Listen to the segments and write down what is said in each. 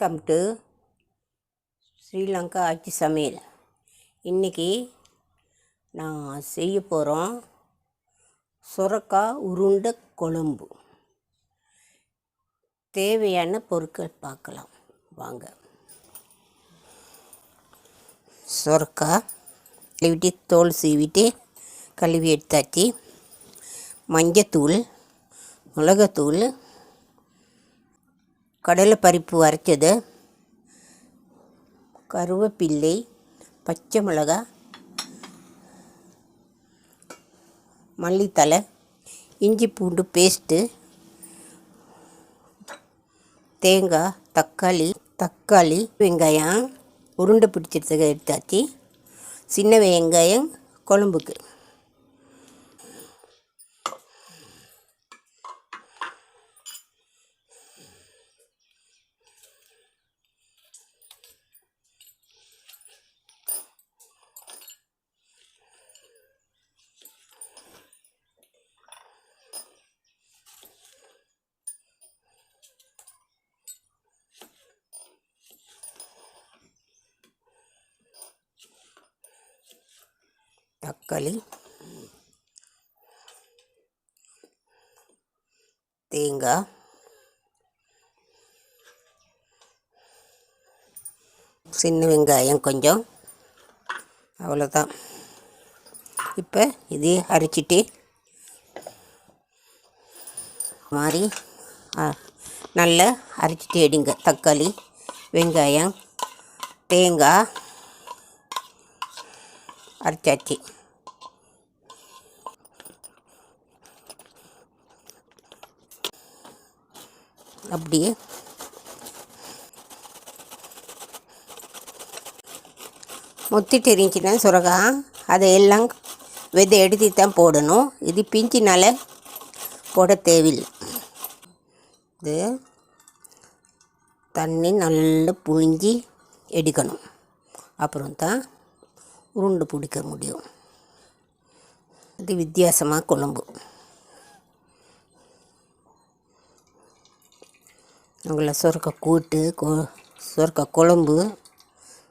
Welcome to Sri Lanka ஆச்சி சமையல். இன்றைக்கி நான் செய்ய போகிறோம் சுரக்காய் உருண்டை குழம்பு. தேவையான பொருட்கள் பார்க்கலாம் வாங்க. சுரக்காய் கழுவிட்டு தோல் சீவிட்டு கழுவி எடுத்தாச்சு. மஞ்சத்தூள், மிளகாத்தூள், கடலைப்பருப்பு அரைச்சது, கருவேப்பிள்ளை, பச்சை மிளகாய், மல்லித்தலை, இஞ்சி பூண்டு பேஸ்ட்டு, தேங்காய், தக்காளி, வெங்காயம் உருண்டை பிடிச்சதுக்கு எடுத்தாச்சு. சின்ன வெங்காயம் குழம்புக்கு. தக்காளி, தேங்காய், சின்ன வெங்காயம் கொஞ்சம், அவ்வளோதான். இப்போ இது அரைச்சிட்டு மாதிரி நல்லா அரைச்சிட்டு எடுங்க. தக்காளி, வெங்காயம், தேங்காய் அரைச்சாச்சு. அப்படியே முத்திட்டு இருந்துச்சுன்னா சுரக்காய் அதை எல்லாம் விதை எடுத்து தான் போடணும். இது பிஞ்சினால போட தேவையில்லை. இது தண்ணி நல்லா புழிஞ்சி எடுக்கணும். அப்புறம் தான் உருண்டை பிடிக்க முடியும். இது வித்தியாசமாக குழம்பு. உங்களை சுரக்காய் கூட்டு சுரக்காய் குழம்பு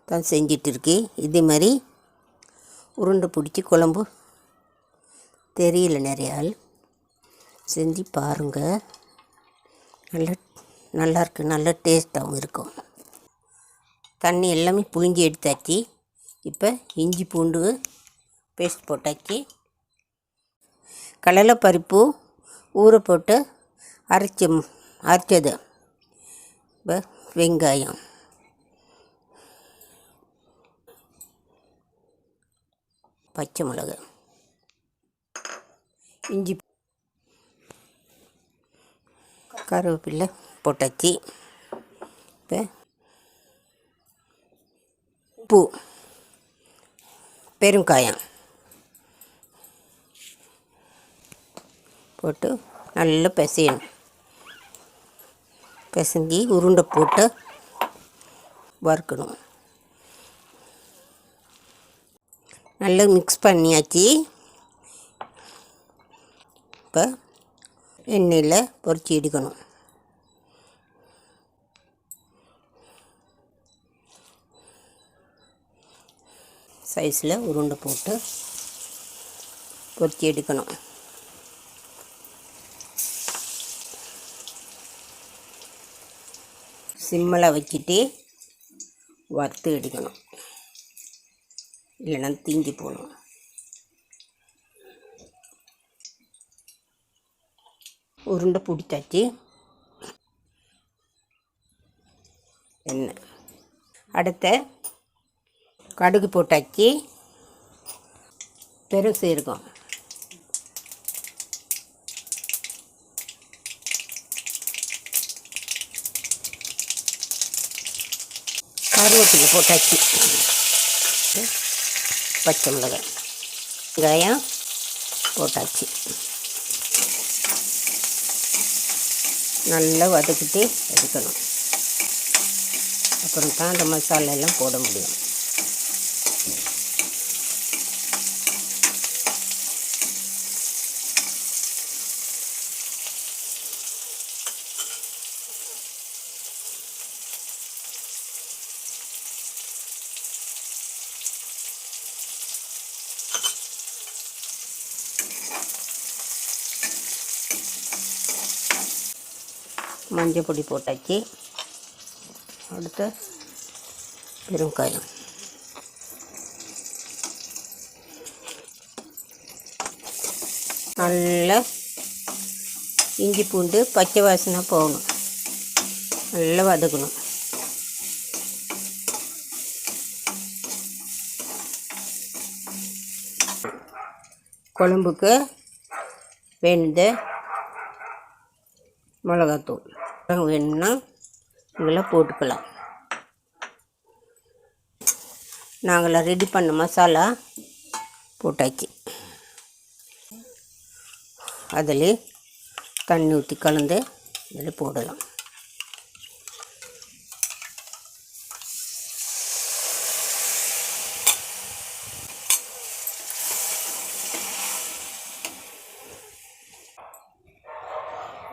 தான் செஞ்சிட்டு இருக்கி. இதே மாதிரி உருண்டை பிடிச்சி குழம்பு தெரியல நிறைய ஆள் செஞ்சு பாருங்கள். நல்லாயிருக்கு, நல்ல டேஸ்ட்டாகவும் இருக்கும். தண்ணி எல்லாமே புழிஞ்சி எடுத்தாச்சு. இப்போ இஞ்சி பூண்டு பேஸ்ட் போட்டாச்சு. கடலைப்பருப்பு ஊற போட்டு அரைச்சது. இப்போ வெங்காயம், பச்சை மிளகாய், இஞ்சி, கருவேப்பிலை போட்டாச்சு. இப்போ உப்பு, பெருங்காயம் போட்டு நல்லா பிசையணும். பிசைஞ்சி உருண்டை போட்டு வறுக்கணும். நல்லா மிக்ஸ் பண்ணியாச்சு. இப்போ எண்ணெயில் பொரிச்சு எடுக்கணும். சைஸில் உருண்டை போட்டு பொரிச்சு எடுக்கணும். சிம்மில் வச்சுட்டு வறுத்து எடுக்கணும், இல்லைன்னா தீஞ்சு போகணும். உருண்டை பிடிச்சாச்சு. எண்ணெய் அடுத்த கடுகு போட்டாச்சு. பெருசு இருக்கும். கருவேப்பிலை போட்டாச்சு. பச்சை மிளகாய், வெங்காயம் போட்டாச்சு. நல்லா வதக்கிட்டு எடுக்கணும். அப்புறம் தான் அந்த மசாலா எல்லாம் போட முடியும். மஞ்சள் பொடி போட்டாச்சு. அடுத்து பெருங்காயம், நல்லா இஞ்சி பூண்டு பச்சை வாசனை போகணும், நல்லா வதக்கணும். குழம்புக்கு வேணுத மிளகாத்தூள் வேணும்னா இதெல்லாம் போட்டுக்கலாம். நாங்களாம் ரெடி பண்ண மசாலா போட்டாச்சு. அதில் தண்ணி ஊற்றி கலந்து இதில் போடலாம்.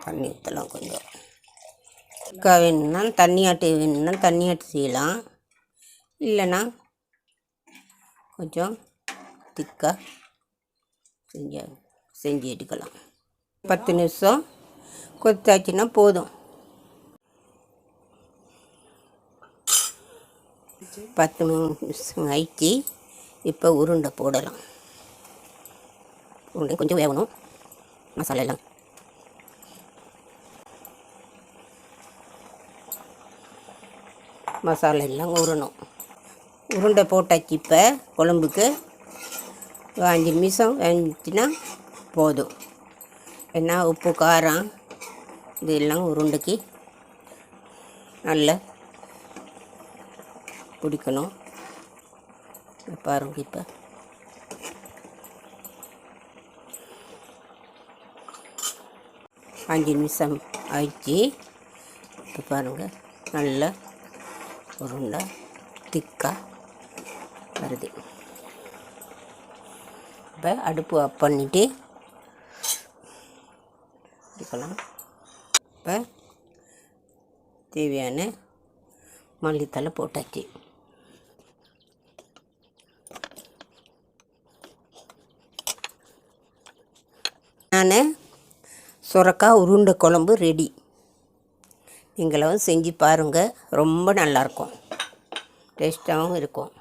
தண்ணி ஊற்றலாம். கொஞ்சம் திக்காக வேணும்னா தண்ணி ஆட்டி செய்யலாம். இல்லைன்னா கொஞ்சம் திக்காக செஞ்சு எடுக்கலாம். 10 நிமிஷம் கொத்தாச்சுன்னா போதும். 10 நிமிஷம் ஆயிடுச்சு. இப்போ உருண்டை போடலாம். உருண்டை கொஞ்சம் வேகணும். மசாலா எல்லாம் ஊறணும். உருண்டை போட்டாச்சு. இப்போ குழம்புக்கு 5 நிமிஷம் வேணுச்சுன்னா போதும். ஏன்னா உப்பு காரம் இதெல்லாம் உருண்டைக்கு நல்லா பிடிக்கணும். பாருங்க, இப்போ 5 நிமிஷம் ஆயிடுச்சு. இப்போ பாருங்கள், நல்லா உருண்டை திக்காக வருது. இப்போ அடுப்பு ஆஃப் பண்ணிவிட்டு எடுக்கலாம். இப்போ தேவையான மல்லித்தலை போட்டாச்சு. நான் சுரக்காய் உருண்டை குழம்பு ரெடி. நீங்களும் செஞ்சு பாருங்கள். ரொம்ப நல்லாயிருக்கும், டேஸ்ட்டாகவும் இருக்கும்.